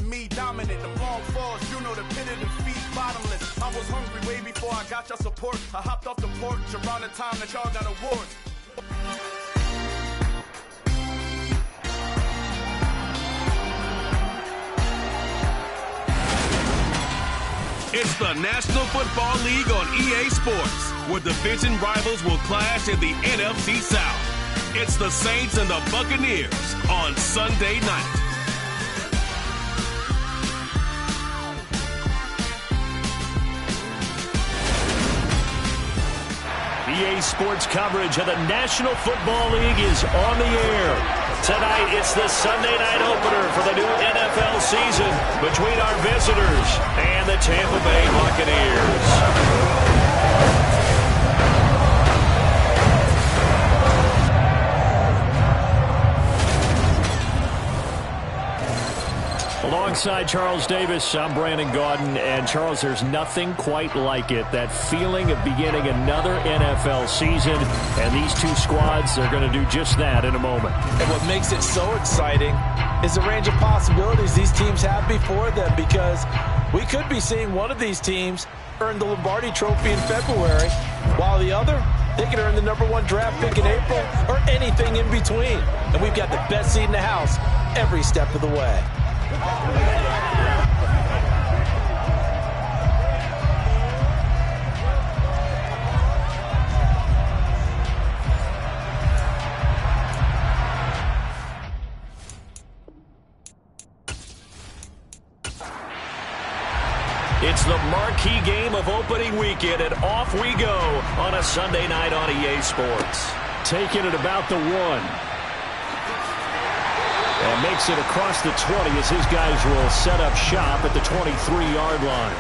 Me dominant, the long falls, you know the pitted and feet bottomless. I was hungry way before I got your support. I hopped off the porch around the time that y'all got awards. It's the National Football League on EA Sports, where division rivals will clash in the NFC South. It's the Saints and the Buccaneers on Sunday night. EA Sports coverage of the National Football League is on the air. Tonight, it's the Sunday night opener for the new NFL season between our visitors and the Tampa Bay Buccaneers. Alongside Charles Davis, I'm Brandon Gaudin. And Charles, there's nothing quite like it. That feeling of beginning another NFL season. And these two squads are going to do just that in a moment. And what makes it so exciting is the range of possibilities these teams have before them. Because we could be seeing one of these teams earn the Lombardi Trophy in February, while the other, they can earn the #1 draft pick in April or anything in between. And we've got the best seat in the house every step of the way. It's the marquee game of opening weekend, and off we go on a Sunday night on EA Sports. Taking it about the 1. And makes it across the 20 as his guys will set up shop at the 23-yard line.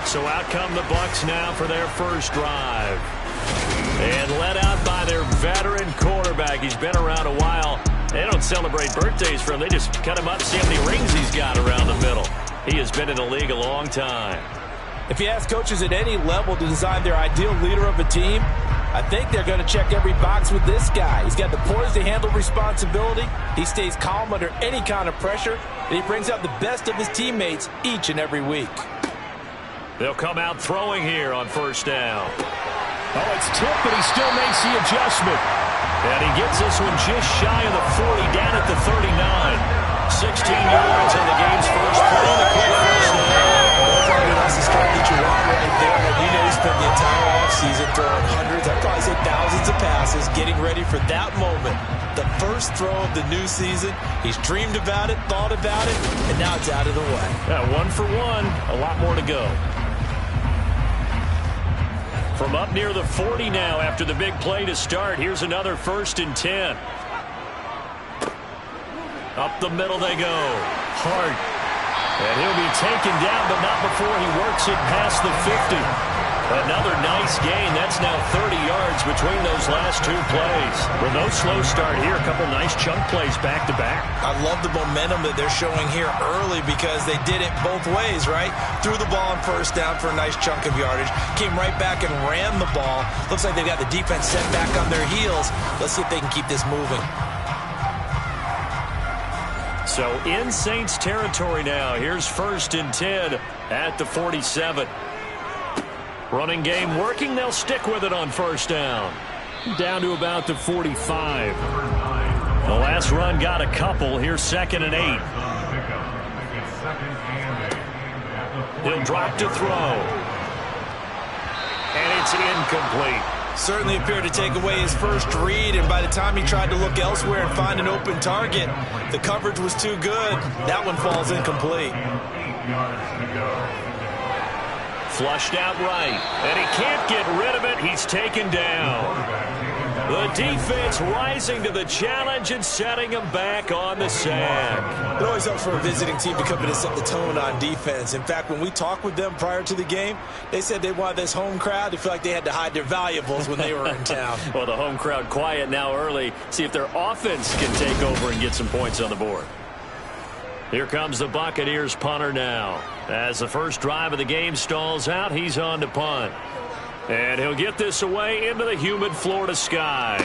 So out come the Bucs now for their first drive. And led out by their veteran quarterback. He's been around a while. They don't celebrate birthdays for him. They just cut him up, see how many rings he's got around the middle. He has been in the league a long time. If you ask coaches at any level to design their ideal leader of a team, I think they're going to check every box with this guy. He's got the poise to handle responsibility. He stays calm under any kind of pressure, and he brings out the best of his teammates each and every week. They'll come out throwing here on first down. Oh, it's tipped, but he still makes the adjustment. And he gets this one just shy of the 40, down at the 39. 16 yards on the game's first play. The quick first down. That's the start that you want right there. And you know he spent the entire offseason throwing hundreds, I'd probably say thousands of passes, getting ready for that moment. The first throw of the new season. He's dreamed about it, thought about it, and now it's out of the way. Yeah, 1 for 1. A lot more to go. From up near the 40 now after the big play to start. Here's another 1st and 10. Up the middle they go. Hart. And he'll be taken down, but not before he works it past the 50. Another nice gain. That's now 30 yards between those last two plays. With no slow start here, a couple nice chunk plays back-to-back. I love the momentum that they're showing here early because they did it both ways, right? Threw the ball on first down for a nice chunk of yardage. Came right back and ran the ball. Looks like they've got the defense set back on their heels. Let's see if they can keep this moving. So in Saints territory now. Here's 1st and 10 at the 47. Running game working. They'll stick with it on first down. Down to about the 45. The last run got a couple. Here's 2nd and 8. He'll drop to throw. And it's incomplete. Certainly appeared to take away his first read, and by the time he tried to look elsewhere and find an open target, the coverage was too good. That one falls incomplete. Flushed out right, and he can't get rid of it. He's taken down. The defense rising to the challenge and setting him back on the sack. It always helps for a visiting team to come in and set the tone on defense. In fact, when we talked with them prior to the game, they said they wanted this home crowd to feel like they had to hide their valuables when they were in town. Well, the home crowd quiet now early. See if their offense can take over and get some points on the board. Here comes the Buccaneers punter now. As the first drive of the game stalls out, he's on to punt. And he'll get this away into the humid Florida sky.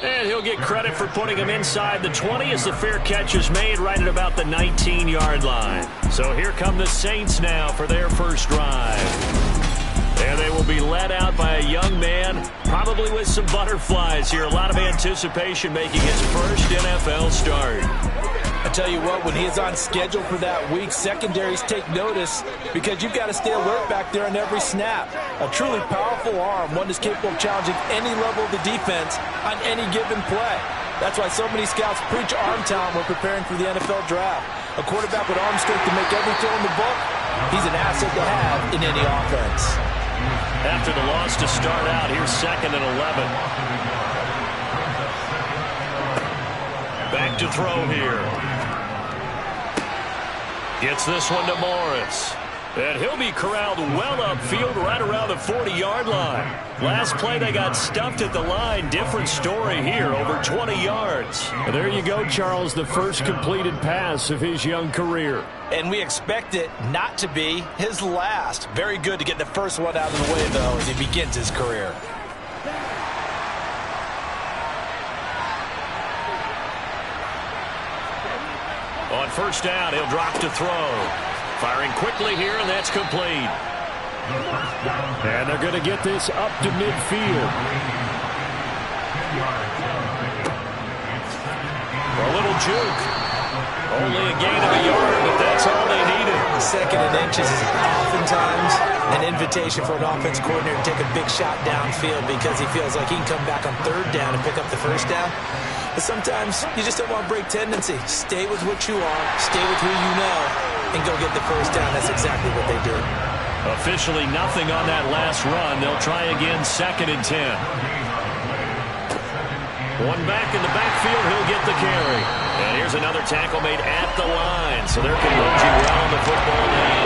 And he'll get credit for putting him inside the 20 as the fair catch is made right at about the 19-yard line. So here come the Saints now for their first drive. And they will be led out by a young man, probably with some butterflies here. A lot of anticipation making his first NFL start. I tell you what, when he is on schedule for that week, secondaries take notice because you've got to stay alert back there on every snap. A truly powerful arm, one that's capable of challenging any level of the defense on any given play. That's why so many scouts preach arm talent when preparing for the NFL draft. A quarterback with arm strength to make every throw in the book, he's an asset to have in any offense. After the loss to start out, here's 2nd and 11. Back to throw here. Gets this one to Morris. And he'll be corralled well upfield right around the 40-yard line. Last play, they got stuffed at the line. Different story here, over 20 yards. And there you go, Charles, the first completed pass of his young career. And we expect it not to be his last. Very good to get the first one out of the way, though, as he begins his career. On first down, he'll drop to throw. Firing quickly here, and that's complete. And they're going to get this up to midfield. A little juke. Only a gain of a yard, but that's all they needed. 2nd and inches is oftentimes an invitation for an offense coordinator to take a big shot downfield because he feels like he can come back on 3rd down and pick up the first down. But sometimes you just don't want to break tendency. Stay with what you are, stay with who you know, and go get the first down. That's exactly what they do. Officially nothing on that last run. They'll try again 2nd and 10. One back in the backfield, he'll get the carry. And here's another tackle made at the line. So they're converging well on the football now.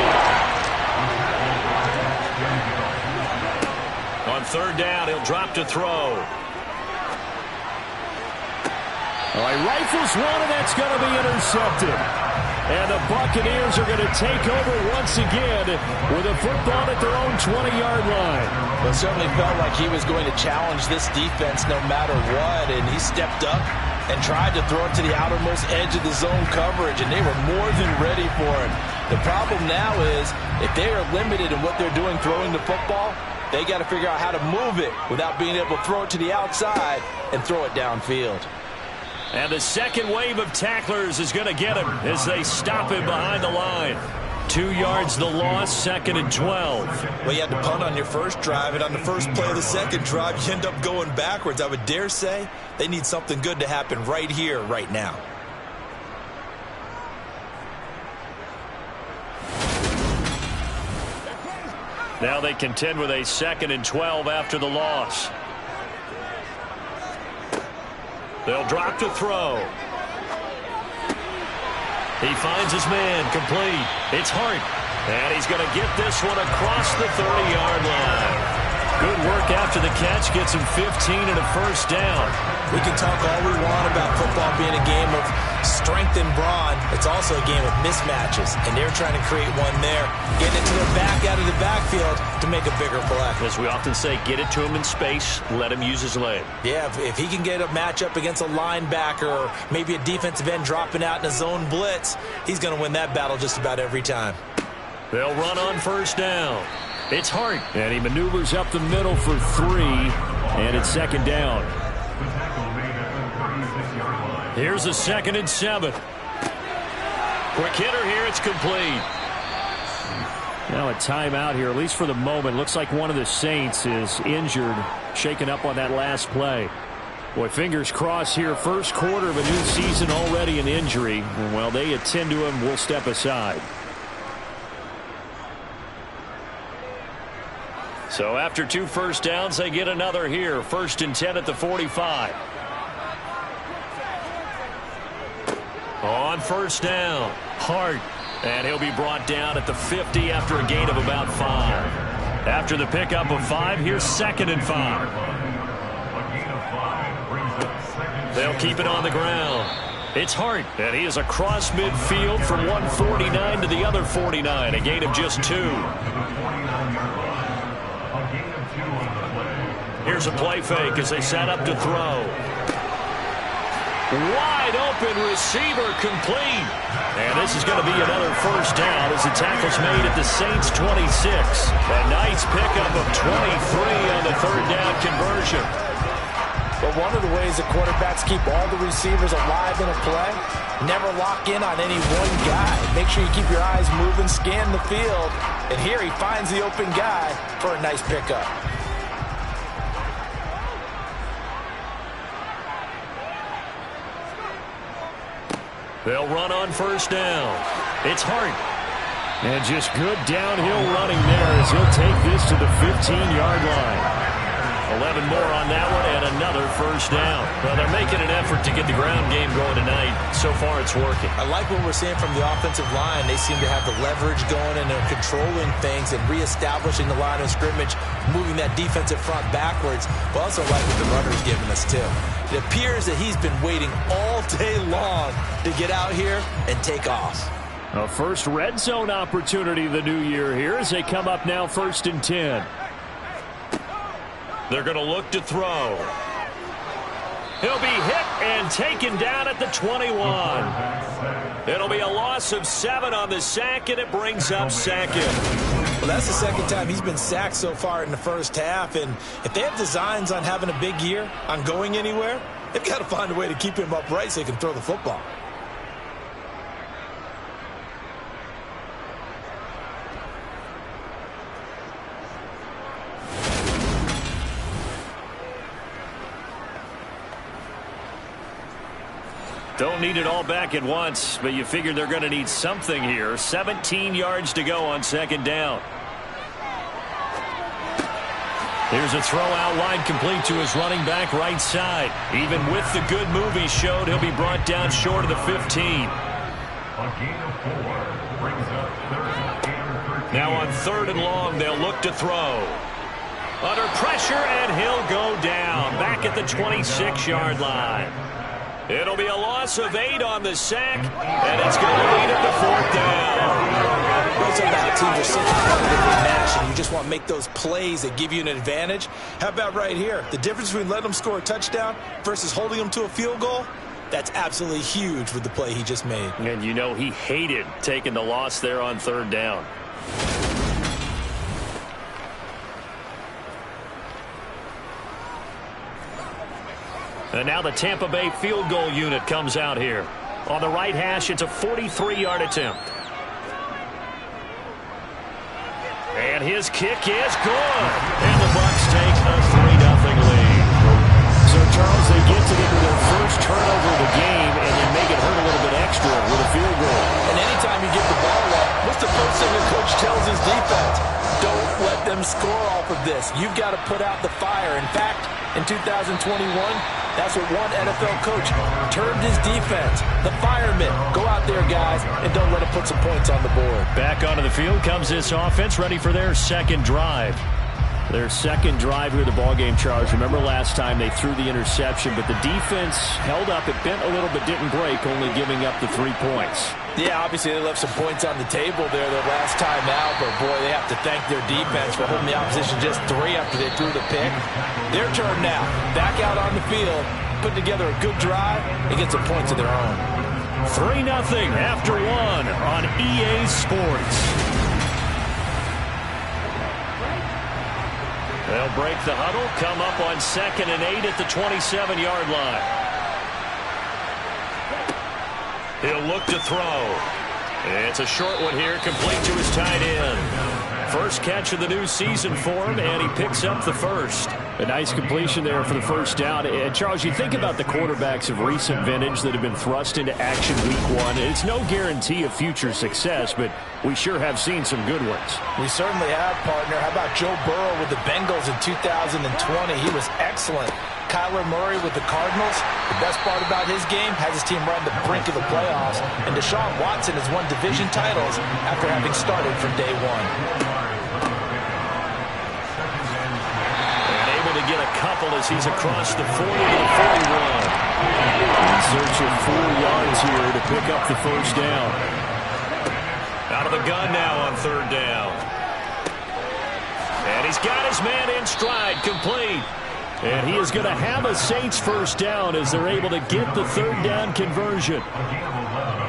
On 3rd down, he'll drop to throw. All right, rifles one, and that's going to be intercepted. And the Buccaneers are going to take over once again with a football at their own 20-yard line. Well, it certainly felt like he was going to challenge this defense no matter what, and he stepped up and tried to throw it to the outermost edge of the zone coverage, and they were more than ready for it. The problem now is if they are limited in what they're doing throwing the football, they got to figure out how to move it without being able to throw it to the outside and throw it downfield. And the second wave of tacklers is going to get him as they stop him behind the line. 2 yards the loss, 2nd and 12. Well, you had to punt on your first drive, and on the first play of the second drive, you end up going backwards. I would dare say they need something good to happen right here, right now. Now they contend with a 2nd and 12 after the loss. They'll drop to throw. He finds his man, complete. It's Hart. And he's going to get this one across the 30-yard line. Good work after the catch. Gets him 15 and a first down. We can talk all we want about football being a game of strength and brawn. It's also a game of mismatches, and they're trying to create one there. Getting it to their back out of the backfield to make a bigger play. As we often say, get it to him in space, let him use his leg. Yeah, if he can get a matchup against a linebacker or maybe a defensive end dropping out in a zone blitz, he's going to win that battle just about every time. They'll run on first down. It's Hart. And he maneuvers up the middle for 3, and it's 2nd down. Here's a 2nd and 7. Quick hitter here, it's complete. Now a timeout here, at least for the moment. Looks like one of the Saints is injured, shaken up on that last play. Boy, fingers crossed here. First quarter of a new season, already an injury. And while they attend to him, we'll step aside. So after 2 first downs, they get another here. 1st and 10 at the 45. On first down, Hart. And he'll be brought down at the 50 after a gain of about 5. After the pickup of 5, here's 2nd and 5. They'll keep it on the ground. It's Hart, and he is across midfield from 149 to the other 49, a gain of just 2. Here's a play fake as they set up to throw. Wide open receiver complete. And this is going to be another first down as the tackle's made at the Saints 26. A nice pickup of 23 on the third down conversion. But one of the ways the quarterbacks keep all the receivers alive in a play, never lock in on any one guy. Make sure you keep your eyes moving, scan the field. And here he finds the open guy for a nice pickup. They'll run on first down. It's Hart. And just good downhill running there as he'll take this to the 15-yard line. 11 more on that one and another first down. Well, they're making an effort to get the ground game going tonight. So far, it's working. I like what we're seeing from the offensive line. They seem to have the leverage going and they're controlling things and reestablishing the line of scrimmage, moving that defensive front backwards. But also like what the runner's giving us, too. It appears that he's been waiting all day long to get out here and take off. A first red zone opportunity the new year here as they come up now 1st and 10. They're going to look to throw. He'll be hit and taken down at the 21. It'll be a loss of 7 on the sack, and it brings up second. Well, that's the second time he's been sacked so far in the first half, and if they have designs on having a big year, on going anywhere, they've got to find a way to keep him upright so he can throw the football. Don't need it all back at once, but you figure they're going to need something here. 17 yards to go on second down. Here's a throw out wide complete to his running back right side. Even with the good move he showed, he'll be brought down short of the 15. A gain of 4 brings up Now on 3rd and long, they'll look to throw. Under pressure, and he'll go down back at the 26-yard line. It'll be a loss of 8 on the sack, and it's going to lead him to 4th down. Those are about teams are so competitively matched, and you just want to make those plays that give you an advantage. How about right here? The difference between letting them score a touchdown versus holding them to a field goal, that's absolutely huge with the play he just made. And you know he hated taking the loss there on 3rd down. And now the Tampa Bay field goal unit comes out here. On the right hash, it's a 43-yard attempt. And his kick is good. And the Bucs take a 3-0 lead. So, Charles, they get to their first turnover of the game and then make it hurt a little bit extra with a field goal. And anytime you get the ball up, what's the first thing the coach tells his defense? Don't let them score off of this. You've got to put out the fire. In fact, in 2021, that's what one NFL coach termed his defense. The firemen. Go out there, guys, and don't let them put some points on the board. Back onto the field comes this offense, ready for their second drive. Their second drive here of the ballgame, Charles. Remember last time they threw the interception, but the defense held up. It bent a little but didn't break, only giving up the 3 points. Yeah, obviously they left some points on the table there their last time out, but boy, they have to thank their defense for holding the opposition just 3 after they threw the pick. Their turn now. Back out on the field, put together a good drive, and get some points of their own. 3-0 after 1 on EA Sports. They'll break the huddle, come up on 2nd and 8 at the 27-yard line. He'll look to throw. It's a short one here, complete to his tight end. First catch of the new season for him, and he picks up the first. A nice completion there for the first down. And Charles, you think about the quarterbacks of recent vintage that have been thrust into action week 1. It's no guarantee of future success, but we sure have seen some good ones. We certainly have, partner. How about Joe Burrow with the Bengals in 2020? He was excellent. Kyler Murray with the Cardinals. The best part about his game, has his team right on the brink of the playoffs. And Deshaun Watson has won division titles after having started from day 1. Get a couple as he's across the 40 to the 41. In search of 4 yards here to pick up the first down. Out of the gun now on 3rd down. And he's got his man in stride, complete. And he is going to have a Saints first down as they're able to get the third down conversion.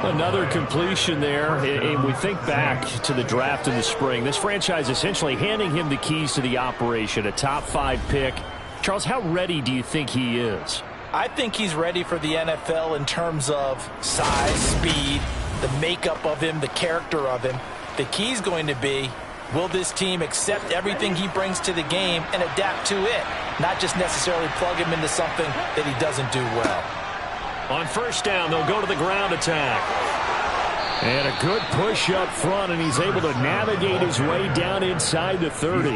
Another completion there. And we think back to the draft in the spring. This franchise essentially handing him the keys to the operation, a top 5 pick. Charles, how ready do you think he is? I think he's ready for the NFL in terms of size, speed, the makeup of him, the character of him. The key is going to be, will this team accept everything he brings to the game and adapt to it? Not just necessarily plug him into something that he doesn't do well. On first down, they'll go to the ground attack. And a good push up front, and he's able to navigate his way down inside the 30.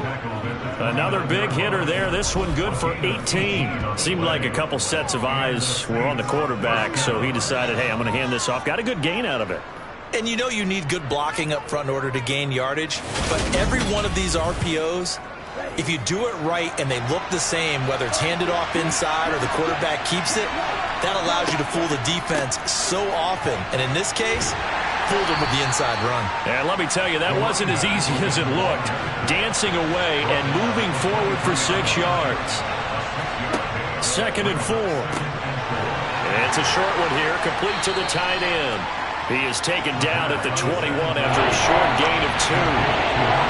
Another big hitter there. This one good for 18. Seemed like a couple sets of eyes were on the quarterback, so he decided, hey, I'm going to hand this off. Got a good gain out of it. And you know you need good blocking up front in order to gain yardage, but every one of these RPOs, if you do it right and they look the same, whether it's handed off inside or the quarterback keeps it, that allows you to fool the defense so often. And in this case, fooled them with the inside run. And let me tell you, that wasn't as easy as it looked. Dancing away and moving forward for 6 yards. 2nd and 4. And it's a short one here, complete to the tight end. He is taken down at the 21 after a short gain of 2.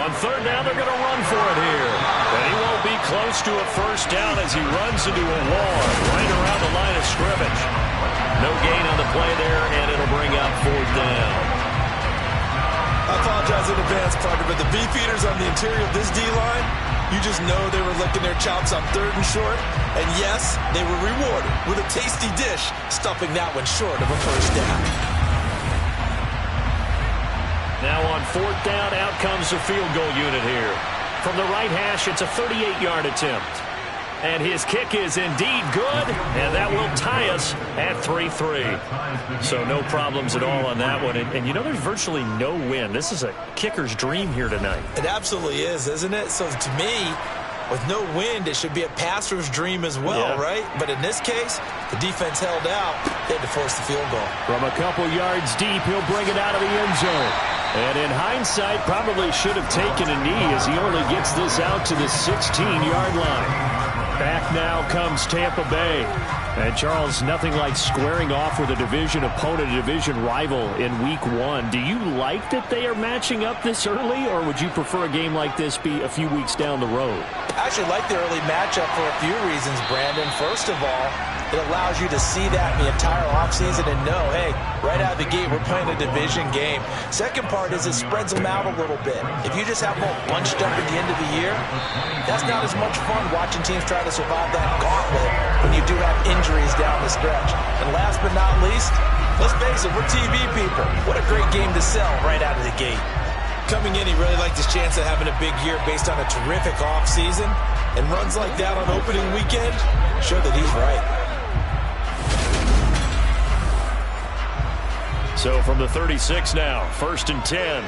On third down, they're going to run for it here. But he won't be close to a first down as he runs into a wall right around the line of scrimmage. No gain on the play there, and it'll bring out 4th down. I apologize in advance, partner, but the beefeaters on the interior of this D-line, you just know they were licking their chops on 3rd and short. And yes, they were rewarded with a tasty dish, stuffing that one short of a first down. Now on 4th down, out comes the field goal unit here. From the right hash, it's a 38-yard attempt. And his kick is indeed good, and that will tie us at 3-3. So no problems at all on that one. And you know, there's virtually no wind. This is a kicker's dream here tonight. It absolutely is, isn't it? So to me, with no wind, it should be a passer's dream as well, right? But in this case, the defense held out. They had to force the field goal. From a couple yards deep, he'll bring it out of the end zone. And in hindsight, probably should have taken a knee as he only gets this out to the 16-yard line. Back now comes Tampa Bay. And, Charles, nothing like squaring off with a division opponent, a division rival in Week 1. Do you like that they are matching up this early, or would you prefer a game like this be a few weeks down the road? I actually like the early matchup for a few reasons, Brandon. First of all, it allows you to see that the entire offseason and know, hey, right out of the gate, we're playing a division game. Second part is it spreads them out a little bit. If you just have them all bunched up at the end of the year, that's not as much fun watching teams try to survive that gauntlet when you do have injuries down the stretch. And last but not least, let's face it, we're TV people. What a great game to sell right out of the gate. Coming in, he really liked his chance of having a big year based on a terrific offseason. And runs like that on opening weekend show that he's right. So from the 36 now, 1st and 10.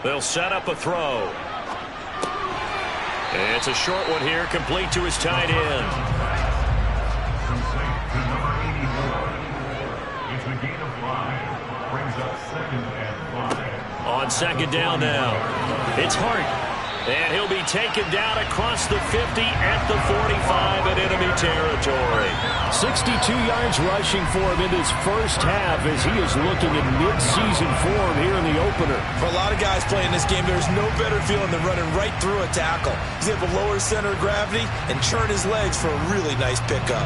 They'll set up a throw. It's a short one here, complete to his tight end. It's a gain of 5. Brings up 2nd and 5. On 2nd down now, it's Hart. And he'll be taken down across the 50 at the 45 in enemy territory. 62 yards rushing for him in this first half as he is looking in mid-season form here in the opener. For a lot of guys playing this game, there's no better feeling than running right through a tackle. He's able to lower his center of gravity and churn his legs for a really nice pickup.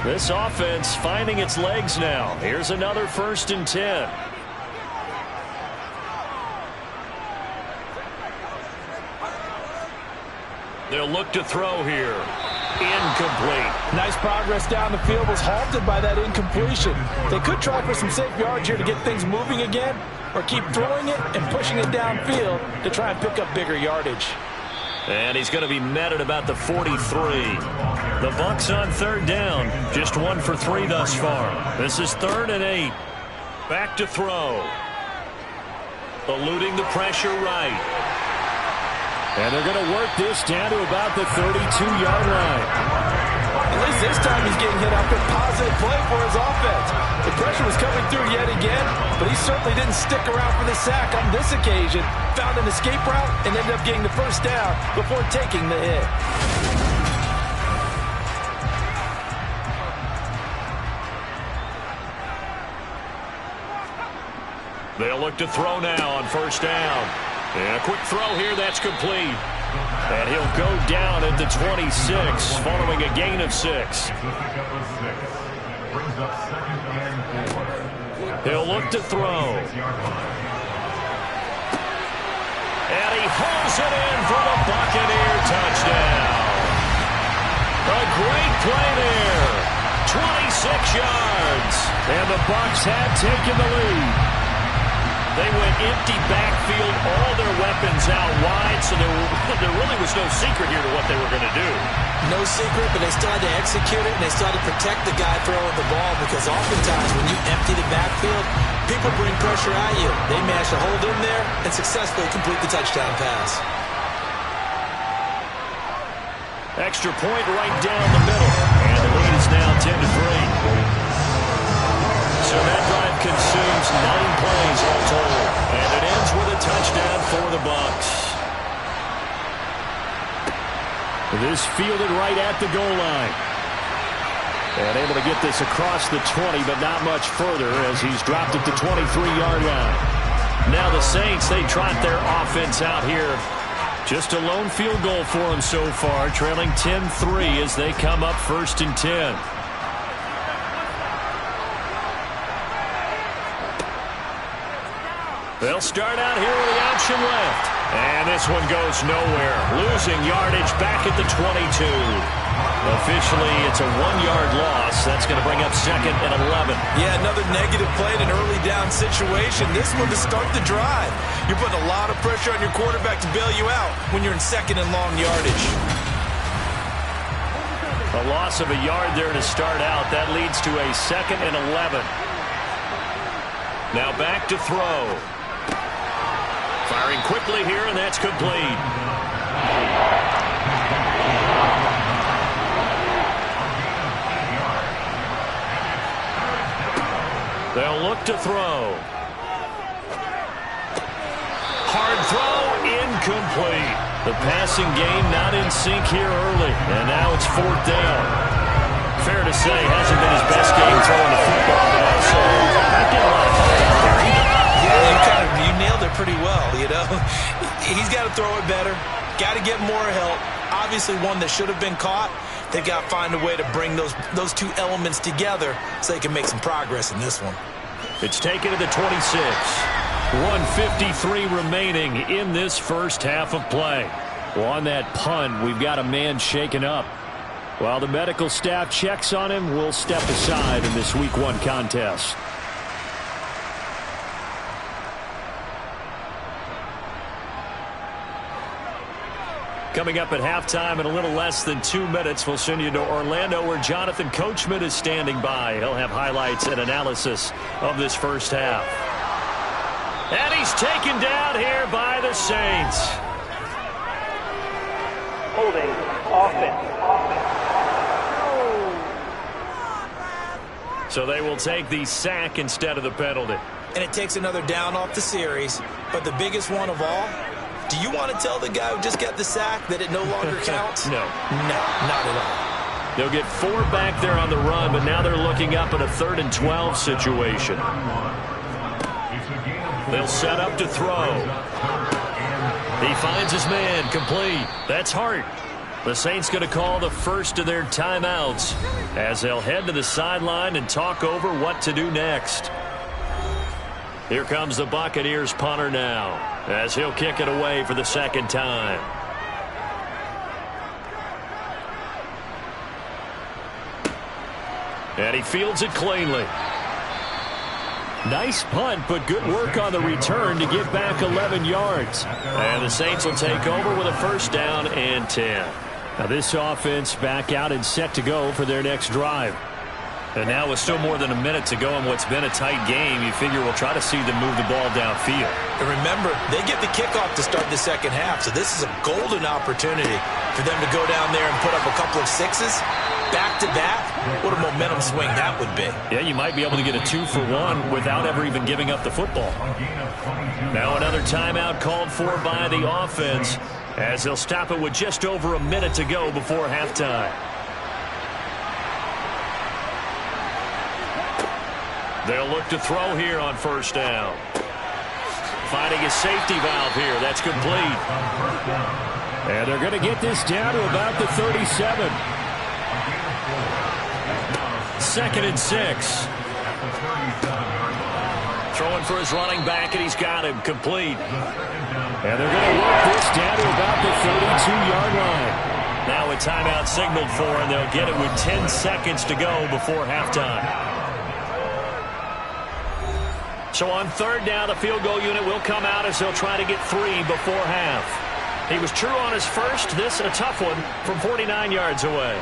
This offense finding its legs now. Here's another 1st and 10. They'll look to throw here. Incomplete. Nice progress down the field was halted by that incompletion. They could try for some safe yards here to get things moving again, or keep throwing it and pushing it downfield to try and pick up bigger yardage. And he's going to be met at about the 43. The Bucs on 3rd down. Just 1 for 3 thus far. This is 3rd and 8. Back to throw. Eluding the pressure right. And they're going to work this down to about the 32-yard line. At least this time he's getting hit after a positive play for his offense. The pressure was coming through yet again, but he certainly didn't stick around for the sack on this occasion. Found an escape route and ended up getting the first down before taking the hit. They'll look to throw now on first down. And a quick throw here, that's complete. And he'll go down at the 26, following a gain of 6. He'll look to throw. And he hauls it in for the Buccaneer touchdown. A great play there. 26 yards. And the Bucs had taken the lead. They went empty backfield, all their weapons out wide, so there really was no secret here to what they were going to do. No secret, but they still had to execute it, and they still had to protect the guy throwing the ball, because oftentimes when you empty the backfield, people bring pressure at you. They managed to hold in there and successfully complete the touchdown pass. Extra point right down the middle, and the lead is now 10-3. So that drive consumes 9 plays all total, and it ends with a touchdown for the Bucs. This fielded right at the goal line. And able to get this across the 20, but not much further as he's dropped at the 23-yard line. Now the Saints, they trot their offense out here. Just a lone field goal for them so far, trailing 10-3 as they come up 1st and 10. They'll start out here with the option left. And this one goes nowhere. Losing yardage back at the 22. Officially, it's a 1-yard loss. That's going to bring up 2nd and 11. Yeah, another negative play in an early down situation. This one to start the drive. You're putting a lot of pressure on your quarterback to bail you out when you're in 2nd and long yardage. A loss of a yard there to start out. That leads to a 2nd and 11. Now back to throw. Firing quickly here, and that's complete. They'll look to throw. Hard throw, incomplete. The passing game not in sync here early, and now it's 4th down. Fair to say, hasn't been his best game throwing the football, but also not getting a lot of help out there either. Yeah, you nailed it pretty well, you know. He's got to throw it better, got to get more help. Obviously one that should have been caught. They've got to find a way to bring those two elements together so they can make some progress in this one. It's taken to the 26. 1:53 remaining in this first half of play. Well, on that punt, we've got a man shaken up. While the medical staff checks on him, we'll step aside in this Week 1 contest. Coming up at halftime in a little less than 2 minutes, we'll send you to Orlando where Jonathan Coachman is standing by. He'll have highlights and analysis of this first half. And he's taken down here by the Saints. Holding, offense. So they will take the sack instead of the penalty. And it takes another down off the series. But the biggest one of all, do you want to tell the guy who just got the sack that it no longer counts? No. No, not at all. They'll get 4 back there on the run, but now they're looking up at a 3rd and 12 situation. They'll set up to throw. He finds his man, complete. That's Hart. The Saints going to call the first of their timeouts as they'll head to the sideline and talk over what to do next. Here comes the Buccaneers punter now as he'll kick it away for the 2nd time. And he fields it cleanly. Nice punt, but good work on the return to get back 11 yards. And the Saints will take over with a 1st down and 10. Now this offense back out and set to go for their next drive. And now with still more than a minute to go in what's been a tight game, you figure we'll try to see them move the ball downfield. And remember, they get the kickoff to start the 2nd half, so this is a golden opportunity for them to go down there and put up a couple of 6s back-to-back, what a momentum swing that would be. Yeah, you might be able to get a 2-for-1 without ever even giving up the football. Now another timeout called for by the offense as they'll stop it with just over a minute to go before halftime. They'll look to throw here on first down. Finding a safety valve here. That's complete. And they're going to get this down to about the 37. 2nd and 6. Throwing for his running back, and he's got him complete. And they're going to work this down to about the 32-yard line. Now a timeout signaled for, and they'll get it with 10 seconds to go before halftime. So on 3rd down, the field goal unit will come out as they'll try to get 3 before half. He was true on his first. This a tough one from 49 yards away.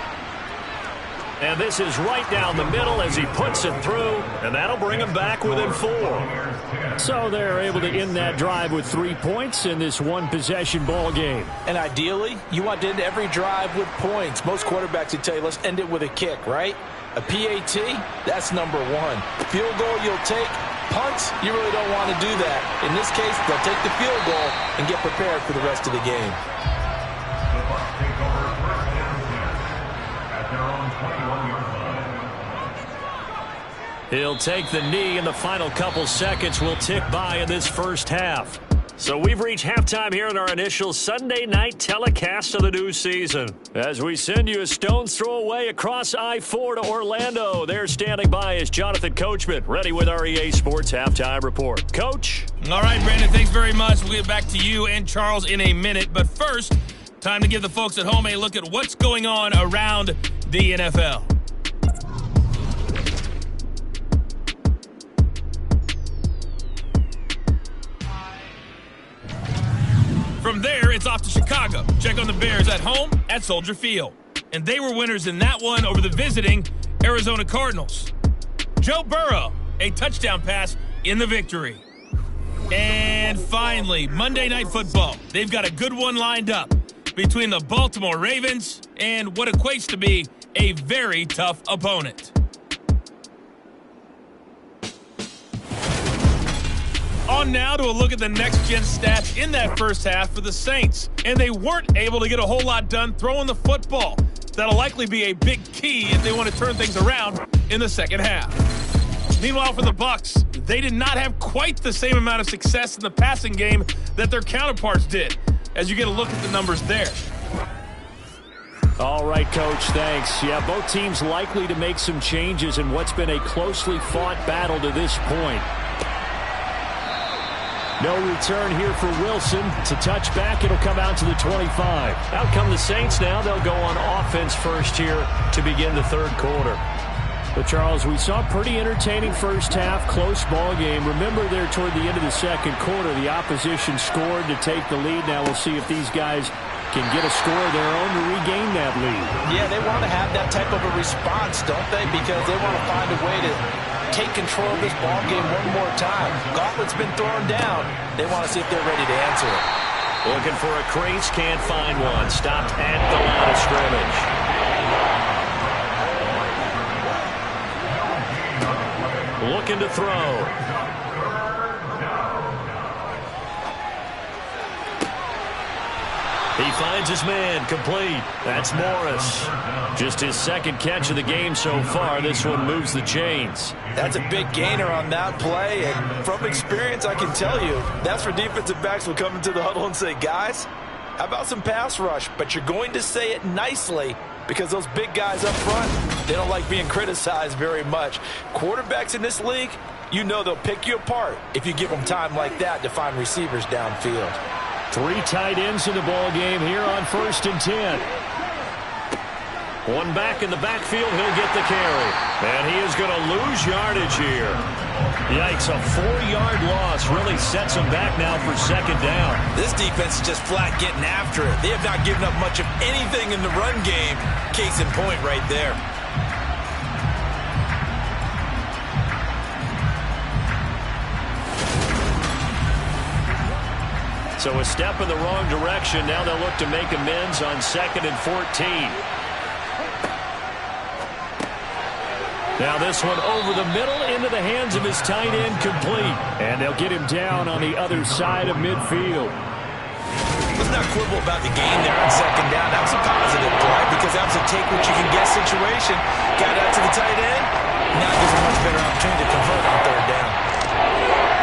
And this is right down the middle as he puts it through, and that'll bring him back within 4. So they're able to end that drive with 3 points in this one-possession ball game. And ideally, you want to end every drive with points. Most quarterbacks would tell you, let's end it with a kick, right? A PAT, that's number 1. Field goal you'll take. Punts, you really don't want to do that. In this case, they'll take the field goal and get prepared for the rest of the game. The Bucs take over 1st and 10 at their own 21-yard line. He'll take the knee, and the final couple seconds will tick by in this first half. So we've reached halftime here in our initial Sunday night telecast of the new season. As we send you a stone's throw away across I-4 to Orlando. There standing by is Jonathan Coachman, ready with our EA Sports Halftime Report. Coach? All right, Brandon, thanks very much. We'll get back to you and Charles in a minute. But first, time to give the folks at home a look at what's going on around the NFL. From there, it's off to Chicago. Check on the Bears at home at Soldier Field. And they were winners in that one over the visiting Arizona Cardinals. Joe Burrow, a touchdown pass in the victory. And finally, Monday Night Football. They've got a good one lined up between the Baltimore Ravens and what equates to be a very tough opponent. On now to a look at the next-gen stats in that first half for the Saints. And they weren't able to get a whole lot done throwing the football. That'll likely be a big key if they want to turn things around in the second half. Meanwhile, for the Bucs, they did not have quite the same amount of success in the passing game that their counterparts did, as you get a look at the numbers there. All right, Coach, thanks. Yeah, both teams likely to make some changes in what's been a closely fought battle to this point. No return here for Wilson. It's a touchback. It'll come out to the 25. Out come the Saints now. They'll go on offense first here to begin the third quarter. But, Charles, we saw a pretty entertaining first half, close ball game. Remember there toward the end of the second quarter, the opposition scored to take the lead. Now we'll see if these guys can get a score of their own to regain that lead. Yeah, they want to have that type of a response, don't they? Because they want to find a way to take control of this ball game one more time. Gauntlet's been thrown down. They want to see if they're ready to answer it. Looking for a crease, can't find one. Stopped at the line of scrimmage. Looking to throw. He finds his man, complete. That's Morris. Just his second catch of the game so far. This one moves the chains. That's a big gainer on that play, and from experience, I can tell you, that's where defensive backs will come into the huddle and say, guys, how about some pass rush? But you're going to say it nicely because those big guys up front, they don't like being criticized very much. Quarterbacks in this league, you know they'll pick you apart if you give them time like that to find receivers downfield. 3 tight ends in the ball game here on 1st and 10. One back in the backfield, he'll get the carry. And he is going to lose yardage here. Yikes, a 4-yard loss really sets him back now for second down. This defense is just flat getting after it. They have not given up much of anything in the run game. Case in point right there. So a step in the wrong direction. Now they'll look to make amends on 2nd and 14. Now this one over the middle into the hands of his tight end, complete. And they'll get him down on the other side of midfield. Let's not quibble about the gain there on second down. That was a positive play because that was a take-what-you-can-get situation. Got out to the tight end. Now gives a much better opportunity to convert on third down.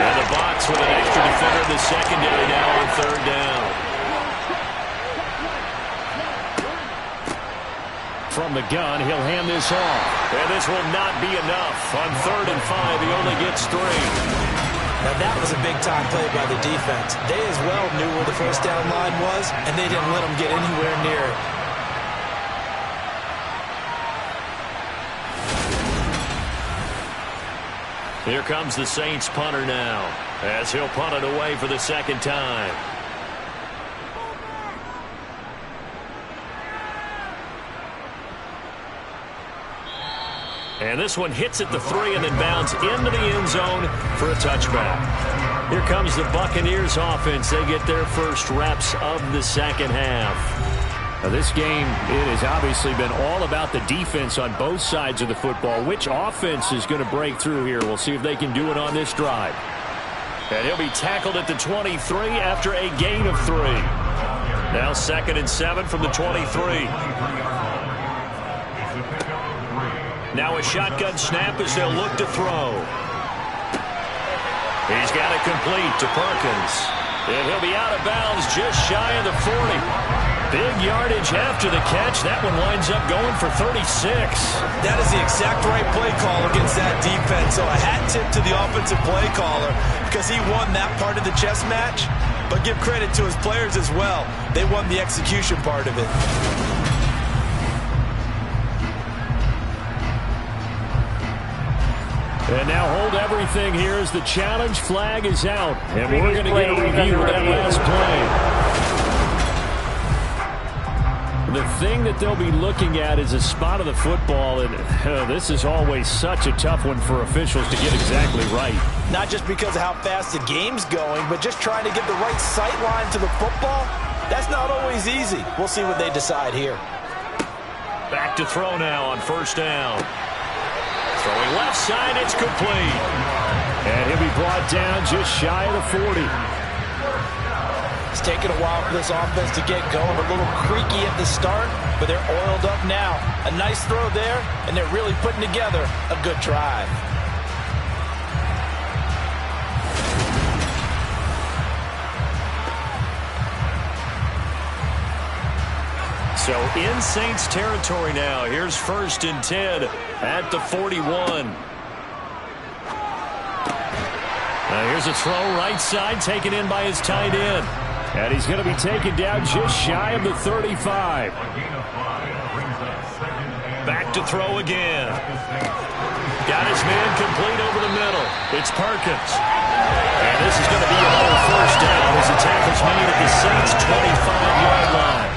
And the box with an extra defender in the secondary now on third down. From the gun, he'll hand this off. And this will not be enough. On 3rd and 5, he only gets 3. Now that was a big-time play by the defense. They as well knew where the first down line was, and they didn't let them get anywhere near it. Here comes the Saints punter now, as he'll punt it away for the second time. And this one hits at the 3 and then bounds into the end zone for a touchback. Here comes the Buccaneers offense. They get their first reps of the second half. Now this game, it has obviously been all about the defense on both sides of the football. Which offense is going to break through here? We'll see if they can do it on this drive. And he'll be tackled at the 23 after a gain of 3. Now 2nd and 7 from the 23. Now a shotgun snap as they'll look to throw. He's got it complete to Perkins. And he'll be out of bounds just shy of the 40. Big yardage after the catch. That one winds up going for 36. That is the exact right play call against that defense. So a hat tip to the offensive play caller because he won that part of the chess match. But give credit to his players as well. They won the execution part of it. And now hold everything here as the challenge flag is out. And we're going to get a review of that last play. The thing that they'll be looking at is a spot of the football. And this is always such a tough one for officials to get exactly right. Not just because of how fast the game's going, but just trying to get the right sight line to the football. That's not always easy. We'll see what they decide here. Back to throw now on first down. Throwing left side, it's complete. And he'll be brought down just shy of the 40. It's taken a while for this offense to get going. A little creaky at the start, but they're oiled up now. A nice throw there, and they're really putting together a good drive. So in Saints territory now. Here's 1st and 10 at the 41. Now here's a throw right side taken in by his tight end. And he's going to be taken down just shy of the 35. Back to throw again. Got his man complete over the middle. It's Perkins. And this is going to be another first down as the tackle's made at the Saints' 25-yard line.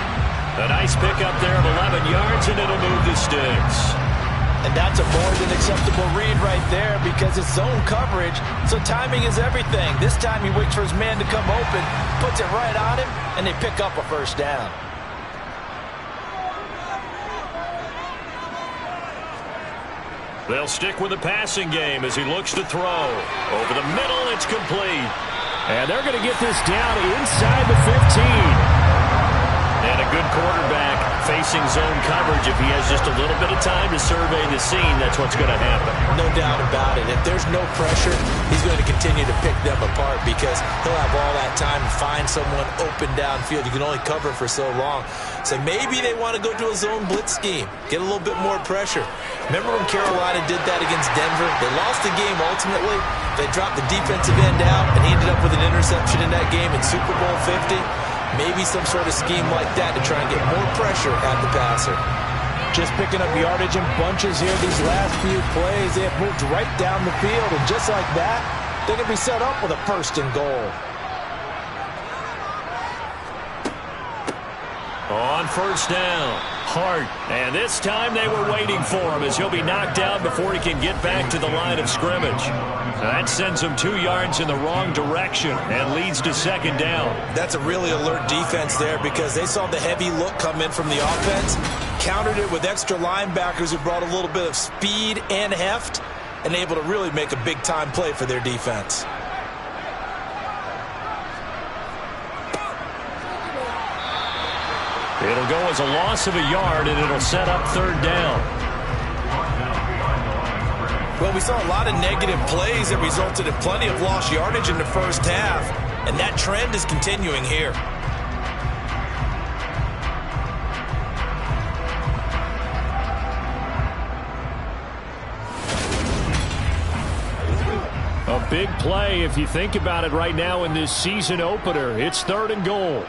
A nice pickup there of 11 yards, and it'll move the sticks. And that's a more than acceptable read right there because it's zone coverage, so timing is everything. This time he waits for his man to come open, puts it right on him, and they pick up a first down. They'll stick with the passing game as he looks to throw. Over the middle, it's complete. And they're going to get this down inside the 15. And a good quarterback facing zone coverage. If he has just a little bit of time to survey the scene, that's what's going to happen. No doubt about it. If there's no pressure, he's going to continue to pick them apart because he'll have all that time to find someone open downfield. You can only cover for so long. So maybe they want to go to a zone blitz scheme, get a little bit more pressure. Remember when Carolina did that against Denver? They lost the game ultimately. They dropped the defensive end out, and he ended up with an interception in that game in Super Bowl 50. Maybe some sort of scheme like that to try and get more pressure at the passer. Just picking up yardage in bunches here these last few plays. They have moved right down the field, and just like that, they're going to be set up with a 1st and goal. On first down, Hart. And this time they were waiting for him as he'll be knocked out before he can get back to the line of scrimmage. That sends him 2 yards in the wrong direction and leads to second down. That's a really alert defense there because they saw the heavy look come in from the offense, countered it with extra linebackers who brought a little bit of speed and heft, and able to really make a big-time play for their defense. It'll go as a loss of a yard, and it'll set up third down. Well, we saw a lot of negative plays that resulted in plenty of lost yardage in the first half, and that trend is continuing here. A big play if you think about it right now in this season opener. It's 3rd and goal.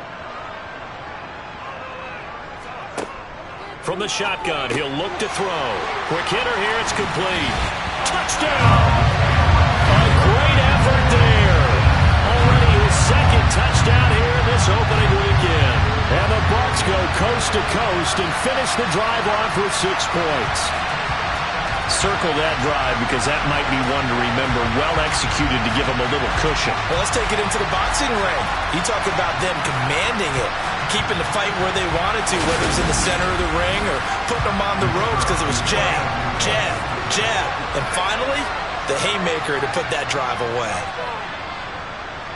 From the shotgun, he'll look to throw. Quick hitter here, it's complete. Touchdown! A great effort there. Already his second touchdown here in this opening weekend. And the Bucs go coast to coast and finish the drive off with 6 points. Circle that drive because that might be one to remember. Well executed to give them a little cushion. Well, let's take it into the boxing ring. You talk about them commanding it, keeping the fight where they wanted to, whether it's in the center of the ring or putting them on the ropes because it was jab, jab, jab. And finally, the haymaker to put that drive away.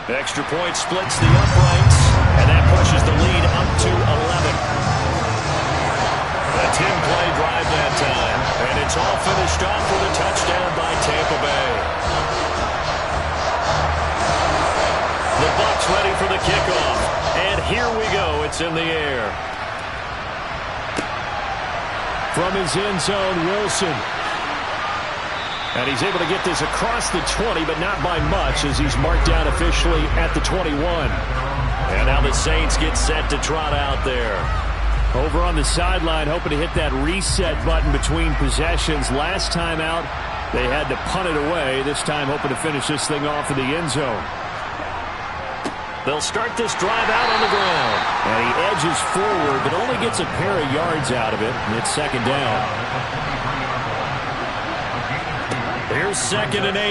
The extra point splits the uprights, and that pushes the lead up to 11. A 10-play drive that time, and it's all finished off with a touchdown by Tampa Bay. The Bucs ready for the kickoff, and here we go. It's in the air. From his end zone, Wilson. And he's able to get this across the 20, but not by much as he's marked down officially at the 21. And now the Saints get set to trot out there. Over on the sideline, hoping to hit that reset button between possessions. Last time out, they had to punt it away. This time, hoping to finish this thing off in the end zone. They'll start this drive out on the ground. And he edges forward, but only gets a pair of yards out of it. And it's second down. Here's 2nd and 8.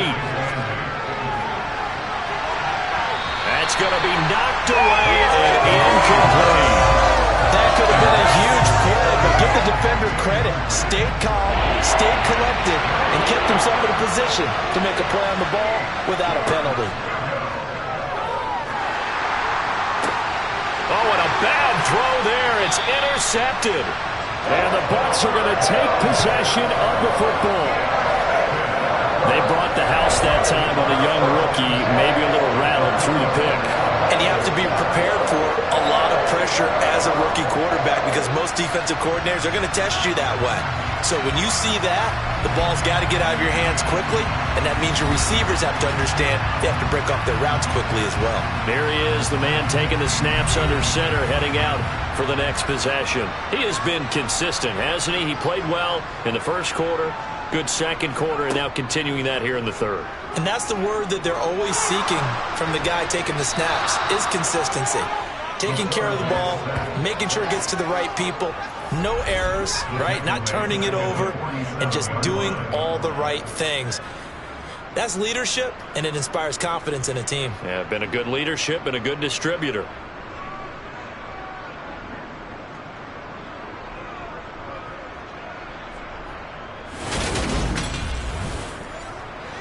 That's going to be knocked away and incomplete. That could have been a huge play, but give the defender credit. Stayed calm, stayed collected, and kept himself in a position to make a play on the ball without a penalty. Oh, and a bad throw there. It's intercepted. And the Bucs are going to take possession of the football. They brought the house that time on a young rookie, maybe a little rattled through the pick. And you have to be prepared for a lot of pressure as a rookie quarterback because most defensive coordinators are going to test you that way. So when you see that, the ball's got to get out of your hands quickly, and that means your receivers have to understand they have to break off their routes quickly as well. There he is, the man taking the snaps under center, heading out for the next possession. He has been consistent, hasn't he? He played well in the first quarter, good second quarter, and now continuing that here in the third. And that's the word that they're always seeking from the guy taking the snaps, is consistency. Taking care of the ball, making sure it gets to the right people, no errors, right? Not turning it over, and just doing all the right things. That's leadership, and it inspires confidence in a team. Yeah, been a good leadership and a good distributor.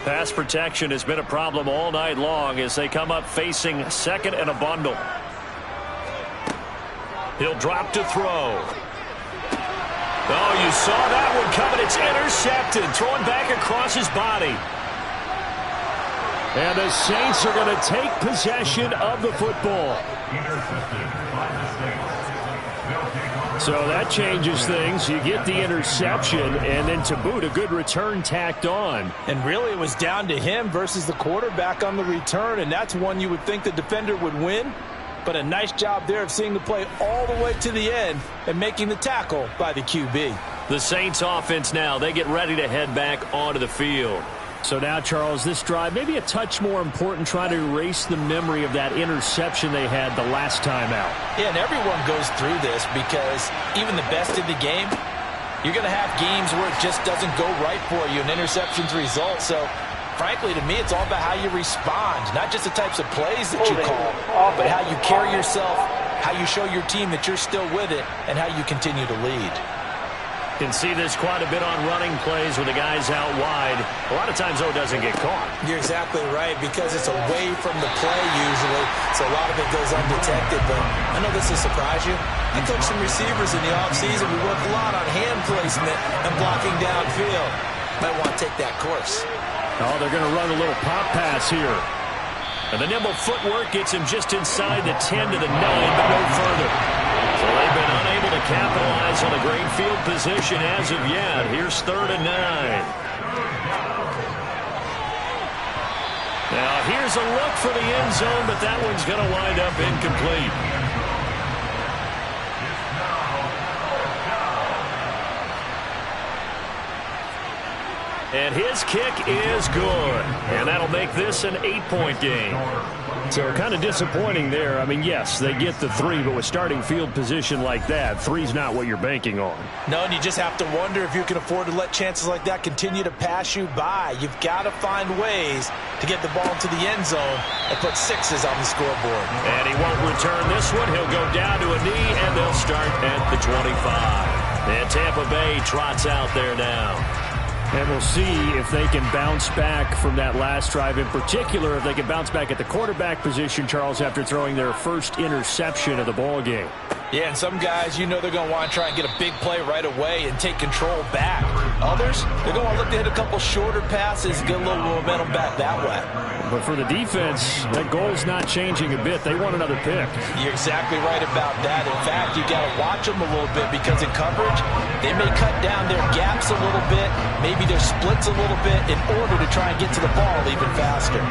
Pass protection has been a problem all night long as they come up facing 2nd and a bundle. He'll drop to throw. Oh, you saw that one coming. It's intercepted. Thrown back across his body. And the Saints are going to take possession of the football. So that changes things. You get the interception, and then to boot, a good return tacked on. And really, it was down to him versus the quarterback on the return, and that's one you would think the defender would win. But a nice job there of seeing the play all the way to the end and making the tackle by the QB. The Saints offense now, they get ready to head back onto the field. So now, Charles, this drive, maybe a touch more important, trying to erase the memory of that interception they had the last time out. Yeah, and everyone goes through this because even the best in the game, you're going to have games where it just doesn't go right for you, and interceptions result. So, frankly, to me, it's all about how you respond, not just the types of plays that you call, but how you carry yourself, how you show your team that you're still with it, and how you continue to lead. Can see this quite a bit on running plays with the guys out wide. A lot of times, doesn't get caught. You're exactly right, because it's away from the play usually, so a lot of it goes undetected. But I know this will surprise you. I coach some receivers in the offseason. We work a lot on hand placement and blocking downfield. Might want to take that course. Oh, they're going to run a little pop pass here. And the nimble footwork gets him just inside the 10 to the 9, but no further. So they've been unable to capitalize on a great field position as of yet. Here's 3rd and 9. Now here's a look for the end zone, but that one's going to wind up incomplete. And his kick is good. And that'll make this an 8-point game. So kind of disappointing there. I mean, yes, they get the 3, but with starting field position like that, 3's not what you're banking on. No, and you just have to wonder if you can afford to let chances like that continue to pass you by. You've got to find ways to get the ball into the end zone and put 6s on the scoreboard. And he won't return this one. He'll go down to a knee, and they'll start at the 25. And Tampa Bay trots out there now. And we'll see if they can bounce back from that last drive. In particular, if they can bounce back at the quarterback position, Charles, after throwing their first interception of the ball game. Yeah, and some guys, you know they're going to want to try and get a big play right away and take control back. Others, they're going to want to look to hit a couple shorter passes, get a little momentum back that way. But for the defense, that goal's not changing a bit. They want another pick. You're exactly right about that. In fact, you got to watch them a little bit, because in coverage, they may cut down their gaps a little bit, maybe their splits a little bit, in order to try and get to the ball even faster.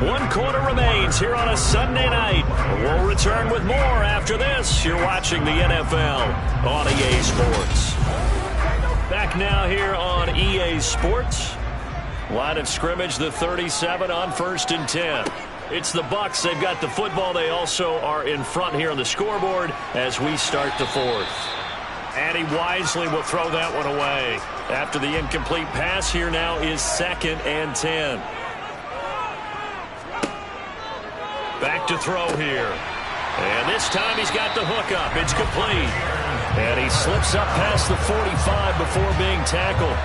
One quarter remains here on a Sunday night. We'll return with more after this. You're watching the NFL on EA Sports. Back now here on EA Sports. Line of scrimmage, the 37 on 1st and 10. It's the Bucs. They've got the football. They also are in front here on the scoreboard as we start the 4th. And he wisely will throw that one away. After the incomplete pass, here now is 2nd and 10. Back to throw here. And this time he's got the hook up. It's complete. And he slips up past the 45 before being tackled.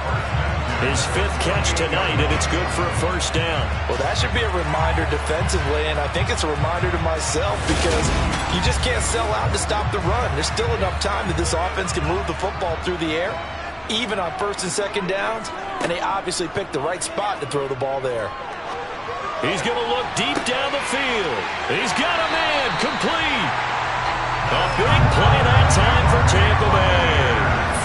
His 5th catch tonight, and it's good for a 1st down. Well, that should be a reminder defensively, and I think it's a reminder to myself, because you just can't sell out to stop the run. There's still enough time that this offense can move the football through the air, even on 1st and 2nd downs, and they obviously picked the right spot to throw the ball there. He's going to look deep down the field. He's got a man, complete. A big play that time for Tampa Bay.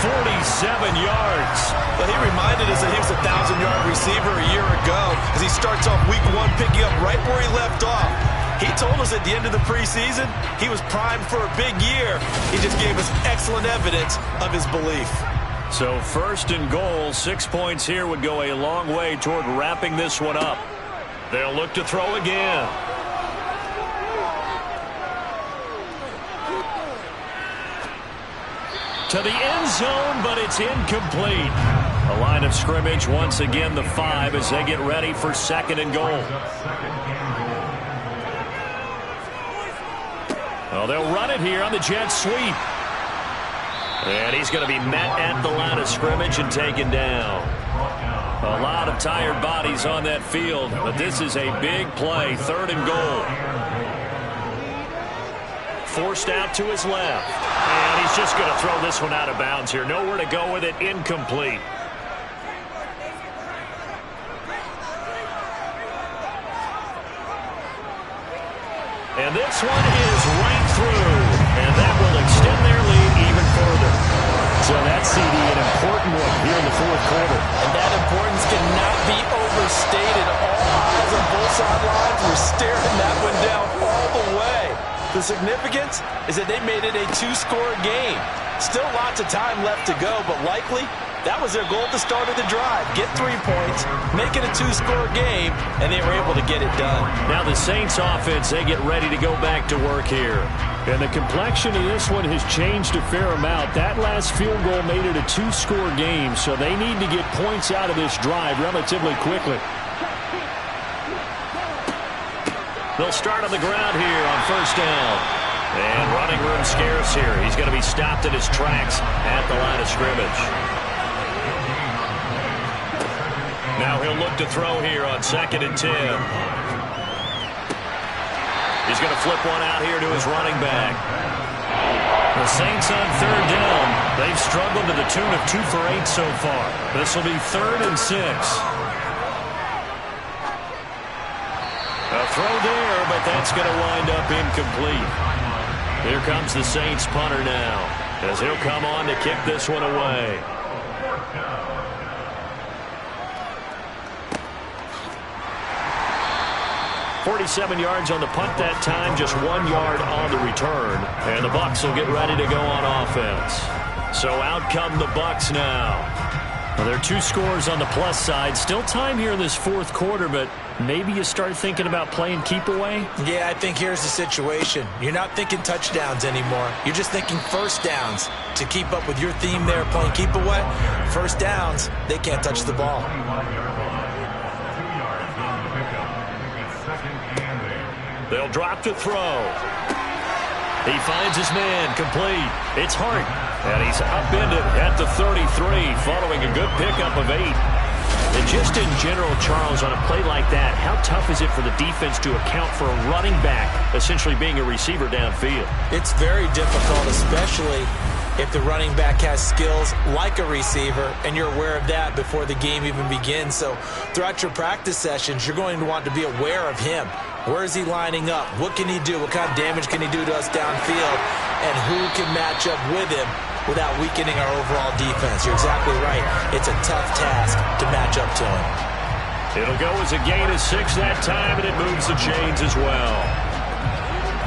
47 yards. Well, he reminded us that he was a 1,000-yard receiver a year ago, as he starts off week 1 picking up right where he left off. He told us at the end of the preseason he was primed for a big year. He just gave us excellent evidence of his belief. So 1st and goal, 6 points here would go a long way toward wrapping this one up. They'll look to throw again. To the end zone, but it's incomplete. A line of scrimmage, once again, the 5 as they get ready for 2nd and goal. Well, they'll run it here on the jet sweep. And he's going to be met at the line of scrimmage and taken down. A lot of tired bodies on that field, but this is a big play. 3rd and goal. Forced out to his left. And he's just going to throw this one out of bounds here. Nowhere to go with it. Incomplete. And this one is right through. And that will extend their lead even further. So that CD, an important one here in the 4th quarter. And that importance cannot be overstated. All eyes on both sidelines were staring that one down all the way. The significance is that they made it a two-score game. Still lots of time left to go, but likely that was their goal at the start of the drive. Get 3 points, make it a two-score game, and they were able to get it done. Now the Saints offense, they get ready to go back to work here. And the complexion of this one has changed a fair amount. That last field goal made it a two-score game, so they need to get points out of this drive relatively quickly. They'll start on the ground here on first down. And running room scarce here. He's going to be stopped in his tracks at the line of scrimmage. Now he'll look to throw here on 2nd and 10. He's going to flip one out here to his running back. The Saints on 3rd down. They've struggled to the tune of 2 for 8 so far. This will be 3rd and 6. A throw there, but that's going to wind up incomplete. Here comes the Saints punter now, as he'll come on to kick this one away. .47 yards on the punt that time, just 1 yard on the return. And the Bucs will get ready to go on offense. So out come the Bucs now. Well, there are 2 scores on the plus side. Still time here in this 4th quarter, but maybe you start thinking about playing keep away? Yeah, I think here's the situation. You're not thinking touchdowns anymore. You're just thinking first downs. To keep up with your theme there, playing keep away, first downs, they can't touch the ball. They'll drop to throw. He finds his man, complete. It's Hart, and he's upended at the 33, following a good pickup of 8. And just in general, Charles, on a play like that, how tough is it for the defense to account for a running back essentially being a receiver downfield? It's very difficult, especially if the running back has skills like a receiver, and you're aware of that before the game even begins. So throughout your practice sessions, you're going to want to be aware of him. Where is he lining up? What can he do? What kind of damage can he do to us downfield? And who can match up with him without weakening our overall defense? You're exactly right. It's a tough task to match up to him. It'll go as a gain of 6 that time, and it moves the chains as well.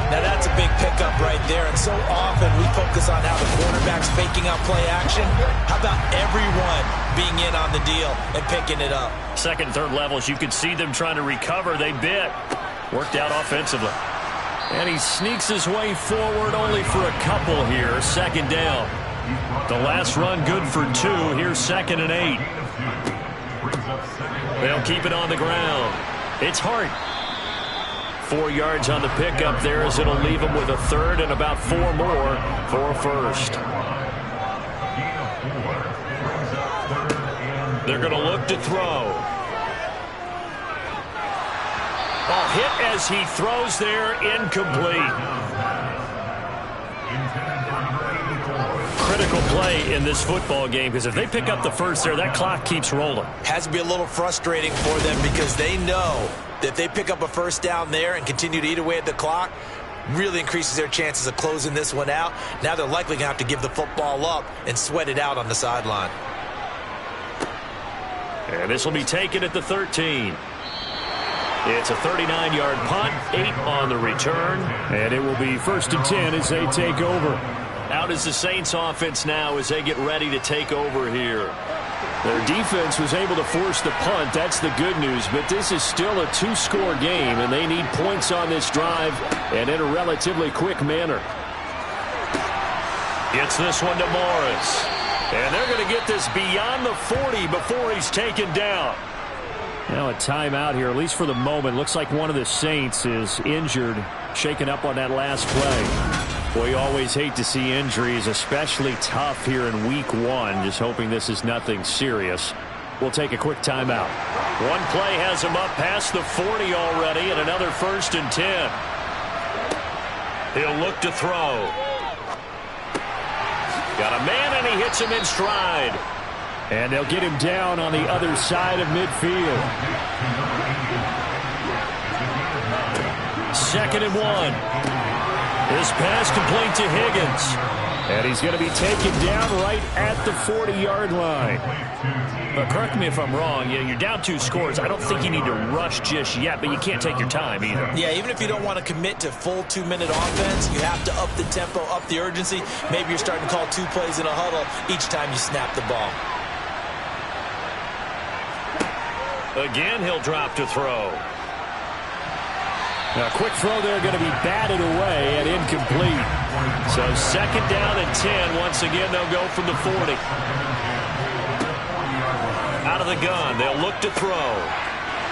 Now that's a big pickup right there, and so often we focus on how the quarterback's faking out play action. How about everyone being in on the deal and picking it up? 2nd and 3rd levels, you could see them trying to recover. They bit. Worked out offensively. And he sneaks his way forward only for a couple here. 2nd down. The last run good for 2. Here's 2nd and 8. They'll keep it on the ground. It's Hart. 4 yards on the pickup there, as it'll leave him with a 3rd and about 4 more for a first. They're going to look to throw. Ball hit as he throws there, incomplete. Critical play in this football game, because if they pick up the first there, that clock keeps rolling. Has to be a little frustrating for them, because they know that if they pick up a first down there and continue to eat away at the clock, really increases their chances of closing this one out. Now they're likely going to have to give the football up and sweat it out on the sideline. And this will be taken at the 13. It's a 39-yard punt, 8 on the return, and it will be 1st and 10 as they take over. Out is the Saints offense now as they get ready to take over here. Their defense was able to force the punt. That's the good news, but this is still a 2-score game, and they need points on this drive and in a relatively quick manner. Gets this one to Morris, and they're going to get this beyond the 40 before he's taken down. Now a timeout here, at least for the moment. Looks like one of the Saints is injured, shaken up on that last play. Boy, you always hate to see injuries, especially tough here in week 1. Just hoping this is nothing serious. We'll take a quick timeout. One play has him up past the 40 already, and another 1st and 10. He'll look to throw. Got a man, and he hits him in stride. And they'll get him down on the other side of midfield. 2nd and 1. His pass complete to Higgins. And he's going to be taken down right at the 40-yard line. But correct me if I'm wrong. You're down 2 scores. I don't think you need to rush just yet, but you can't take your time either. Yeah, even if you don't want to commit to full 2-minute offense, you have to up the tempo, up the urgency. Maybe you're starting to call 2 plays in a huddle each time you snap the ball. Again, he'll drop to throw. Now, quick throw there going to be batted away and incomplete. So 2nd down and 10. Once again, they'll go from the 40. Out of the gun, they'll look to throw.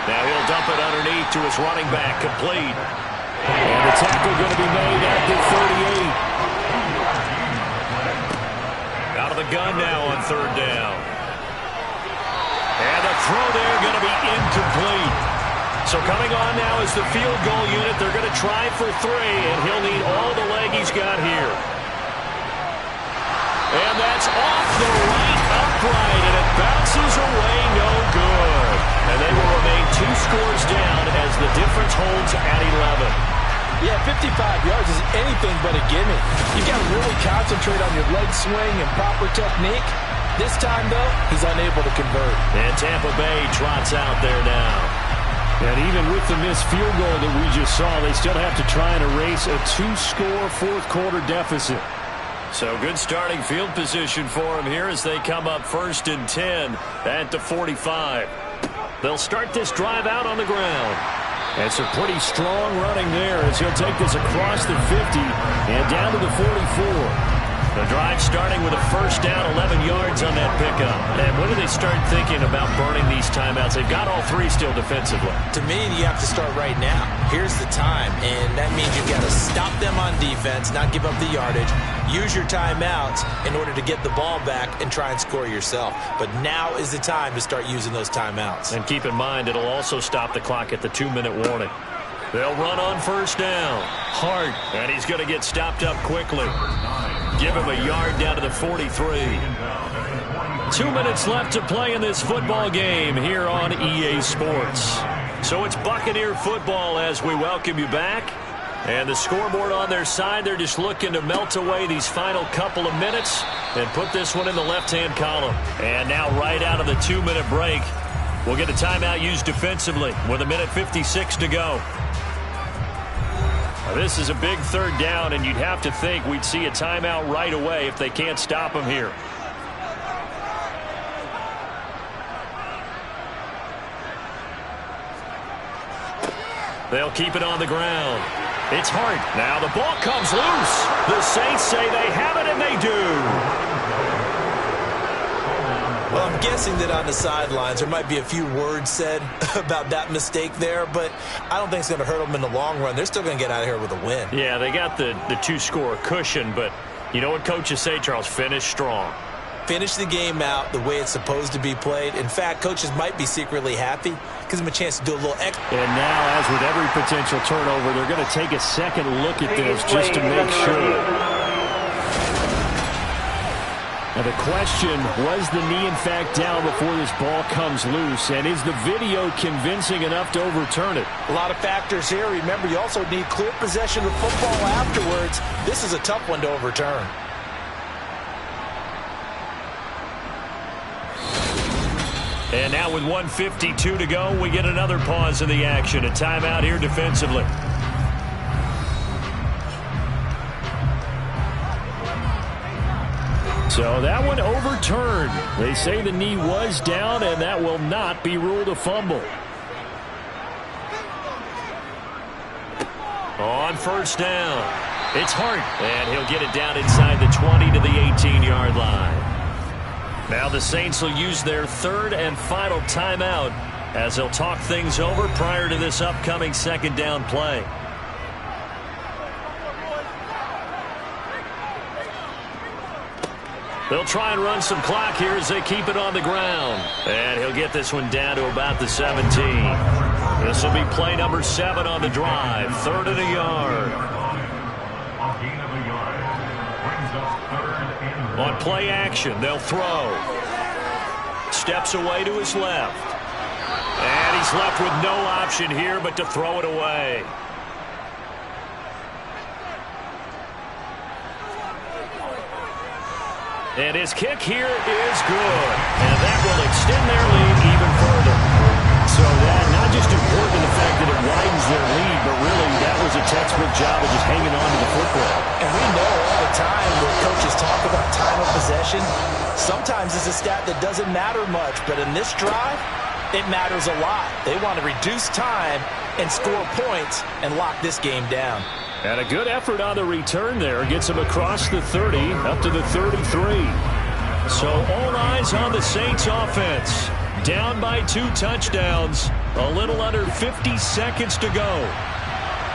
Now he'll dump it underneath to his running back, complete. And the tackle going to be made at the 38. Out of the gun now on 3rd down. And the throw there going to be incomplete. So coming on now is the field goal unit. They're going to try for 3, and he'll need all the leg he's got here. And that's off the right upright, and it bounces away no good. And they will remain 2 scores down as the difference holds at 11. Yeah, 55 yards is anything but a gimme. You've got to really concentrate on your leg swing and proper technique. This time, though, he's unable to convert. And Tampa Bay trots out there now. And even with the missed field goal that we just saw, they still have to try and erase a 2-score 4th-quarter deficit. So good starting field position for him here as they come up 1st and 10 at the 45. They'll start this drive out on the ground. And some pretty strong running there as he'll take this across the 50 and down to the 44. The drive starting with a 1st down, 11 yards on that pickup. And when do they start thinking about burning these timeouts? They've got all 3 still defensively. To me, you have to start right now. Here's the time, and that means you've got to stop them on defense, not give up the yardage, use your timeouts in order to get the ball back and try and score yourself. But now is the time to start using those timeouts. And keep in mind, it'll also stop the clock at the 2-minute warning. They'll run on 1st down. Hart, and he's going to get stopped up quickly. Give him a yard down to the 43. 2 minutes left to play in this football game here on EA Sports. So it's Buccaneer football as we welcome you back. And the scoreboard on their side, they're just looking to melt away these final couple of minutes and put this one in the left-hand column. And now right out of the 2-minute break, we'll get a timeout used defensively with 1:56 to go. This is a big 3rd down, and you'd have to think we'd see a timeout right away if they can't stop him here. They'll keep it on the ground. It's Hart. Now the ball comes loose. The Saints say they have it, and they do. Well, I'm guessing that on the sidelines there might be a few words said about that mistake there, but I don't think it's going to hurt them in the long run. They're still going to get out of here with a win. Yeah, they got the 2-score cushion, but you know what coaches say, Charles? Finish strong. Finish the game out the way it's supposed to be played. In fact, coaches might be secretly happy. Gives them a chance to do a little extra. And now, as with every potential turnover, they're going to take a second look at this just to make sure. Now the question, was the knee in fact down before this ball comes loose? And is the video convincing enough to overturn it? A lot of factors here. Remember, you also need clear possession of the football afterwards. This is a tough one to overturn. And now with 1:52 to go, we get another pause in the action. A timeout here defensively. So that one overturned. They say the knee was down, and that will not be ruled a fumble. On 1st down, it's Hart, and he'll get it down inside the 20 to the 18-yard line. Now the Saints will use their 3rd and final timeout as they'll talk things over prior to this upcoming 2nd down play. They'll try and run some clock here as they keep it on the ground. And he'll get this one down to about the 17. This will be play number 7 on the drive. 3rd and a yard. On play action, they'll throw. Steps away to his left. And he's left with no option here but to throw it away. And his kick here is good. And that will extend their lead even further. So that not just important in the fact that it widens their lead, but really that was a textbook job of just hanging on to the football. And we know all the time when coaches talk about time of possession, sometimes it's a stat that doesn't matter much. But in this drive, it matters a lot. They want to reduce time and score points and lock this game down. And a good effort on the return there. Gets him across the 30, up to the 33. So all eyes on the Saints offense. Down by 2 touchdowns. A little under 50 seconds to go.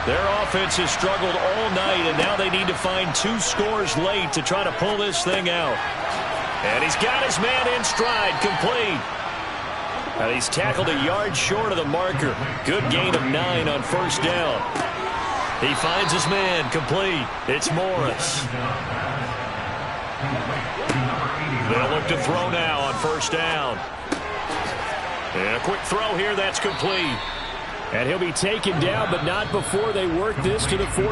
Their offense has struggled all night, and now they need to find 2 scores late to try to pull this thing out. And he's got his man in stride, complete. And he's tackled a yard short of the marker. Good gain of 9 on first down. He finds his man, complete. It's Morris. They'll look to throw now on first down. And a quick throw here, that's complete. And he'll be taken down, but not before they work this to the 45.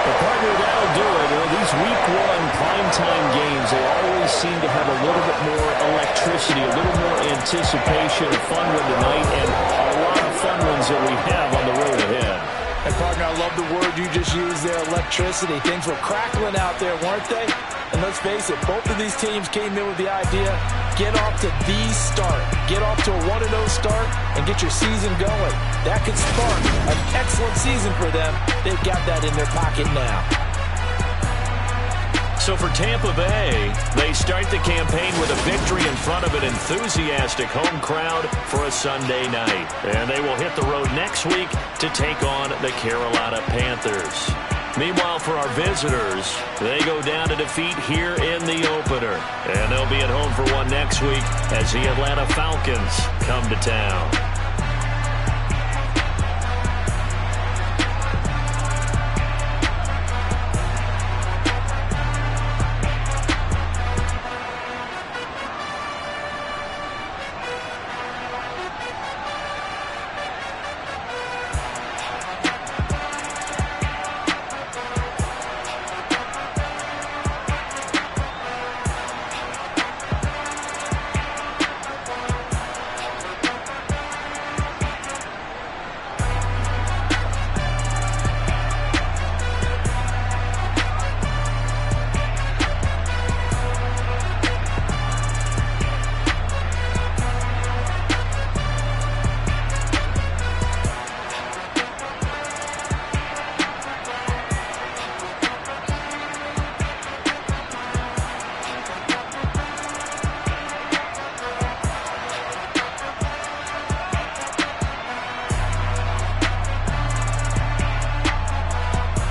But partner, that'll do it. These week 1 primetime games, they always seem to have a little bit more electricity, a little more anticipation, a fun one tonight, and a lot of fun ones that we have on the road ahead. And partner, I love the word you just used there, electricity. Things were crackling out there, weren't they? And let's face it, both of these teams came in with the idea, get off to the start. Get off to a 1-0 start and get your season going. That could spark an excellent season for them. They've got that in their pocket now. So for Tampa Bay, they start the campaign with a victory in front of an enthusiastic home crowd for a Sunday night. And they will hit the road next week to take on the Carolina Panthers. Meanwhile, for our visitors, they go down to defeat here in the opener. And they'll be at home for one next week as the Atlanta Falcons come to town.